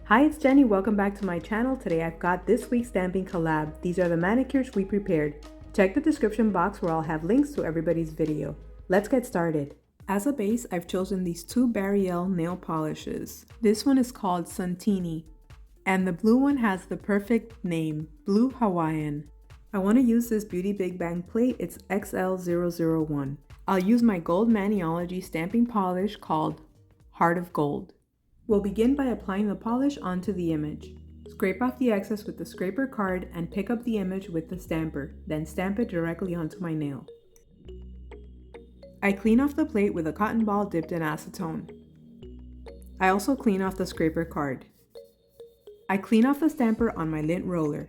Hi, it's Jenny. Welcome back to my channel. Today I've got this week's stamping collab. These are the manicures we prepared. Check the description box where I'll have links to everybody's video. Let's get started. As a base, I've chosen these two Barielle nail polishes. This one is called Suntini, and the blue one has the perfect name, Blue Hawaiian. I want to use this Beauty Big Bang plate. It's XL001. I'll use my gold Maniology stamping polish called Heart of Gold. We'll begin by applying the polish onto the image. Scrape off the excess with the scraper card and pick up the image with the stamper, then stamp it directly onto my nail. I clean off the plate with a cotton ball dipped in acetone. I also clean off the scraper card. I clean off the stamper on my lint roller.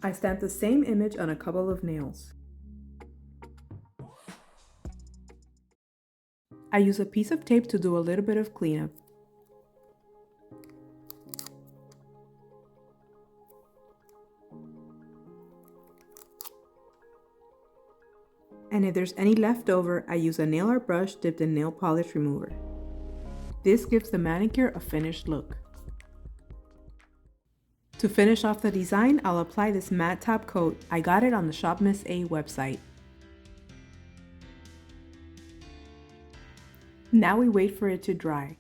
I stamp the same image on a couple of nails. I use a piece of tape to do a little bit of cleanup. And if there's any left over, I use a nail art brush dipped in nail polish remover. This gives the manicure a finished look. To finish off the design, I'll apply this matte top coat. I got it on the Shop Miss A website. Now we wait for it to dry.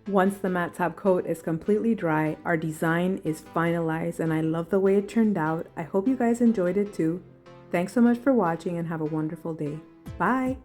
Once the matte top coat is completely dry, our design is finalized and I love the way it turned out. I hope you guys enjoyed it too. Thanks so much for watching and have a wonderful day. Bye!